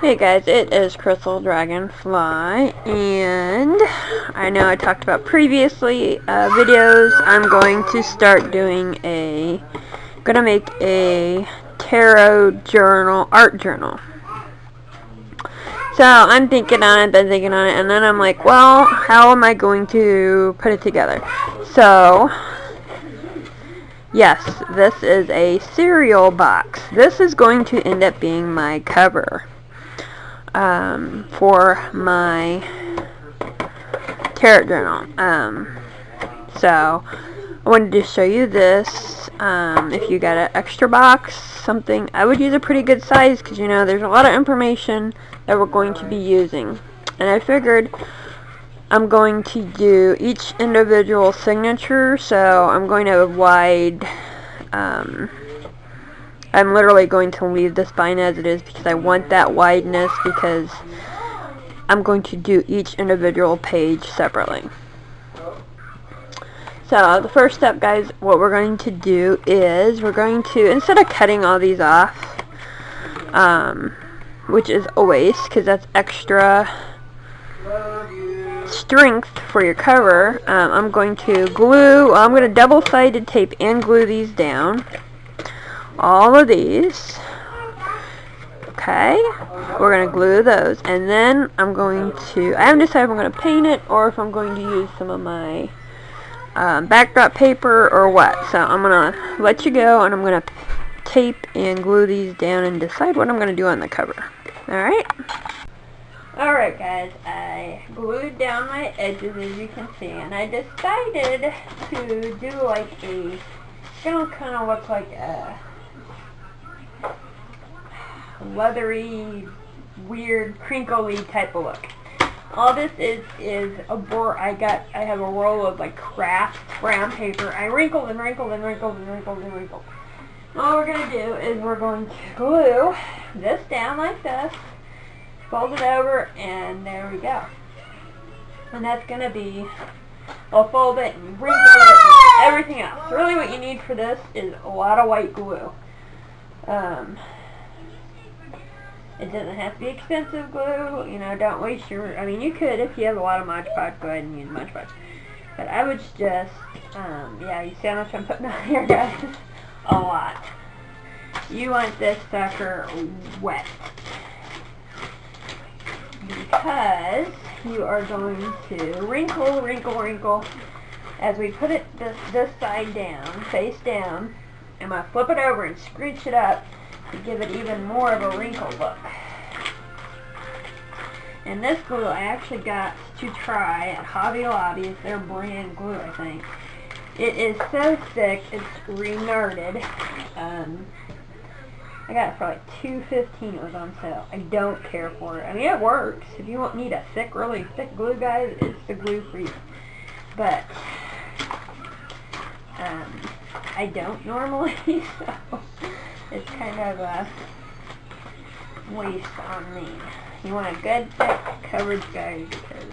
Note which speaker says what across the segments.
Speaker 1: Hey guys, it is Crystal Dragonfly, and I know I talked about previously videos. I'm going to start doing gonna make a tarot journal, art journal. So I'm thinking on it, and then I'm like, well, how am I going to put it together? So, yes, this is a cereal box. This is going to end up being my cover. For my tarot journal. So I wanted to show you this. If you got an extra box, something, I would use a pretty good size because, you know, there's a lot of information that we're going to be using. And I figured I'm going to do each individual signature, so I'm going to have a wide, I'm literally going to leave the spine as it is because I want that wideness, because I'm going to do each individual page separately. So the first step, guys, what we're going to do is we're going to, instead of cutting all these off, which is a waste because that's extra strength for your cover, I'm going to I'm going to double-sided tape and glue these down. All of these. Okay, we're going to glue those, and then I haven't decided if I'm going to paint it or if I'm going to use some of my backdrop paper or what. So I'm going to let you go, and I'm going to tape and glue these down and decide what I'm going to do on the cover. Alright? Alright guys, I glued down my edges, as you can see, and I decided to do like it's going to kind of look like a leathery, weird, crinkly type of look. All this is I have a roll of like craft brown paper. I wrinkled and wrinkled and wrinkled and wrinkled and wrinkled. All we're going to do is we're going to glue this down like this, fold it over, and there we go. And that's going to be, I'll fold it and wrinkle it and everything else. Really what you need for this is a lot of white glue. It doesn't have to be expensive glue, you know, don't waste I mean, you could, if you have a lot of Mod Podge, go ahead and use Mod Podge. But I would just, yeah, you see how much I'm putting on here, guys? A lot. You want this sucker wet. Because you are going to wrinkle, wrinkle, wrinkle. As we put it this side down, face down, I'm going to flip it over and scrunch it up to give it even more of a wrinkle look. And this glue I actually got to try at Hobby Lobby. It's their brand glue, I think. It is so thick, it's renerded. I got it for like $2.15. It was on sale. I don't care for it. I mean, it works. If you need a thick, really thick glue, guys, it's the glue for you. But I don't normally, so it's kind of a waste on me. You want a good thick coverage, guys, because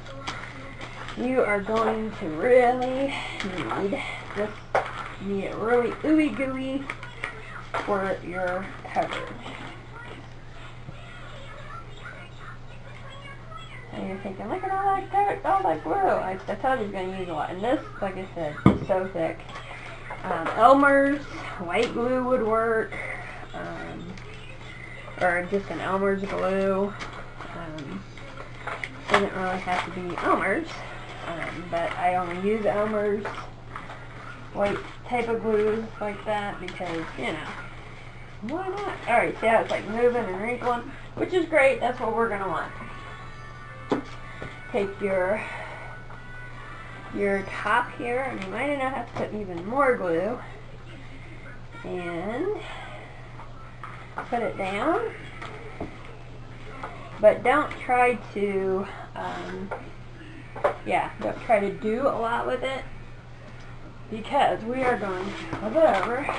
Speaker 1: you are going to really need it really ooey gooey for your coverage. And you're thinking, look at all that glue. I told you you're going to use a lot. And this, like I said, is so thick. Elmer's white glue would work, or just an Elmer's glue. Doesn't really have to be Elmer's, but I only use Elmer's white type of glues like that because, you know, why not? Alright, see how it's like moving and wrinkling, which is great. That's what we're going to want. Take your top here, and you might not have to put even more glue, and put it down, but don't try to don't try to do a lot with it, because we are going to flip it over,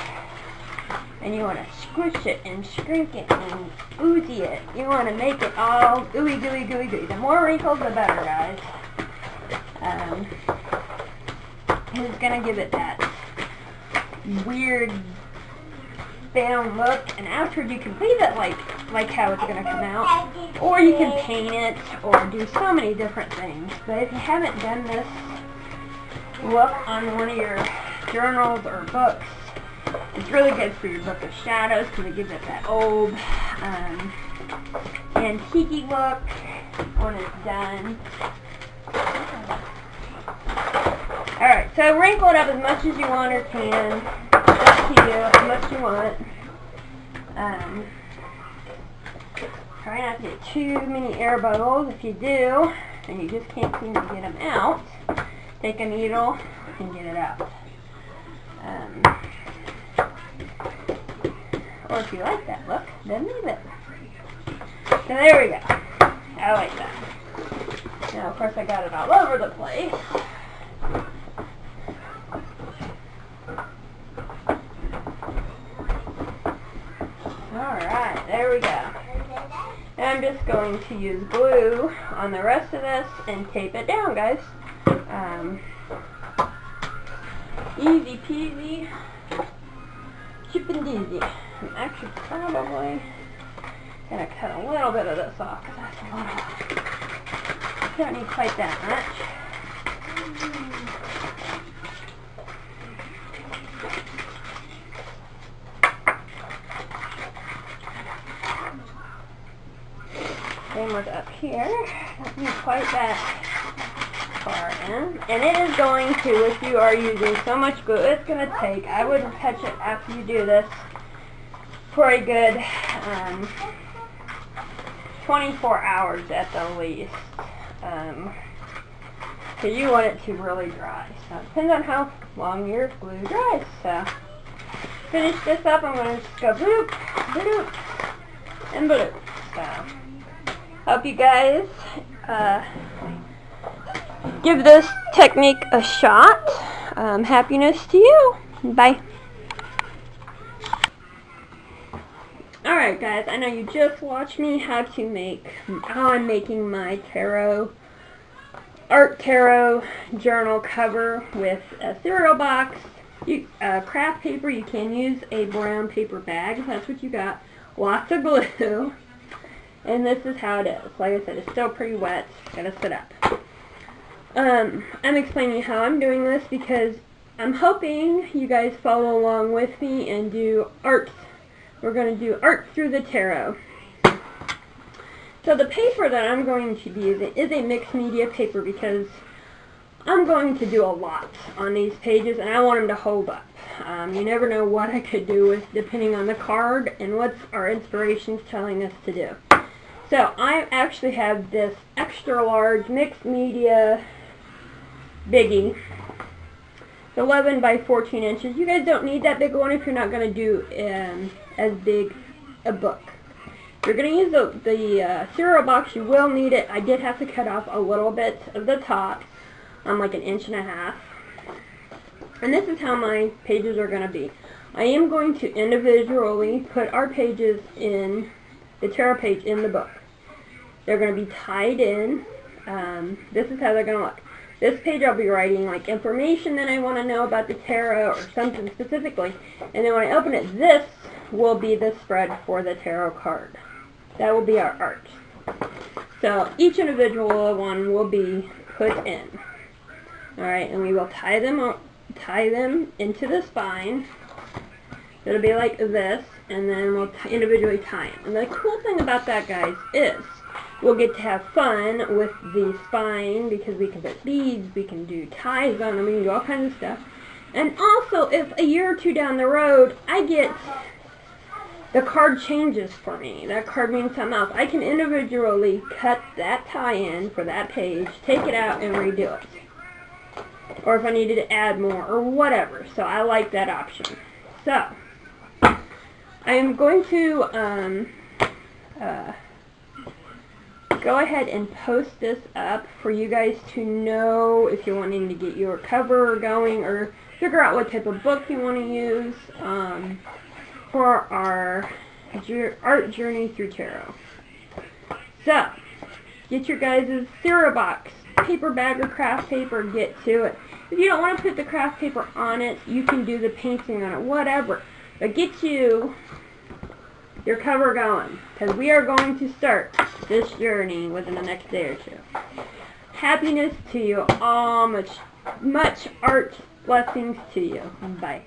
Speaker 1: and you want to squish it and shrink it and oozy it. You want to make it all ooey gooey gooey gooey. The more wrinkles, the better, guys. It's going to give it that weird down look, and after you complete it, like like how it's going to come out. Or you can paint it or do so many different things. But if you haven't done this look on one of your journals or books, it's really good for your book of shadows because it gives it that old antique look when it's done. Alright, so wrinkle it up as much as you want or can. It's up to you, how much you want. Try not to get too many air bubbles. If you do, and you just can't seem to get them out, take a needle and get it out. Or if you like that look, then leave it. So there we go. I like that. Now, of course, I got it all over the place. Alright, there we go. Now I'm just going to use glue on the rest of this and tape it down, guys. Easy peasy, chip and daisy. I'm actually probably going to cut a little bit of this off because that's a lot. Don't need quite that much. Same with up here. Don't need quite that far in. And it is going to, if you are using so much glue, it's going to take, I would touch it after you do this for a good 24 hours at the least. Because you want it to really dry. So it depends on how long your glue dries. So finish this up, I'm going to just go bloop, bloop, and bloop. So hope you guys give this technique a shot. Happiness to you. Bye. Alright guys, I know you just watched me how I'm making my art tarot journal cover with a cereal box, craft paper. You can use a brown paper bag if that's what you got, lots of glue, and this is how it is. Like I said, it's still pretty wet, gotta sit up. I'm explaining how I'm doing this because I'm hoping you guys follow along with me and do art. We're going to do art through the tarot. So the paper that I'm going to be using is a mixed media paper because I'm going to do a lot on these pages and I want them to hold up. You never know what I could do with depending on the card and what our inspiration's telling us to do. So I actually have this extra large mixed media biggie. 11 by 14 inches. You guys don't need that big one if you're not going to do as big a book. If you're going to use the cereal box, you will need it. I did have to cut off a little bit of the top, like 1.5 inches. And this is how my pages are going to be. I am going to individually put our pages in the tarot page in the book. They're going to be tied in. This is how they're going to look. This page I'll be writing like information that I want to know about the tarot or something specifically. And then when I open it, this will be the spread for the tarot card. That will be our art. So each individual one will be put in. Alright, and we will tie them into the spine. It'll be like this, and then we'll individually tie them. And the cool thing about that, guys, is we'll get to have fun with the spine because we can put beads, we can do ties on them, we can do all kinds of stuff. And also, if a year or two down the road, the card changes for me. That card means something else. I can individually cut that tie-in for that page, take it out, and redo it. Or if I needed to add more, or whatever. So I like that option. So, I am going to go ahead and post this up for you guys to know if you're wanting to get your cover going or figure out what type of book you want to use for our art journey through tarot. So, get your guys' cereal box, paper bag or craft paper, get to it. If you don't want to put the craft paper on it, you can do the painting on it, whatever. But get you your cover going, because we are going to start this journey within the next day or two. Happiness to you all, much art blessings to you. Bye.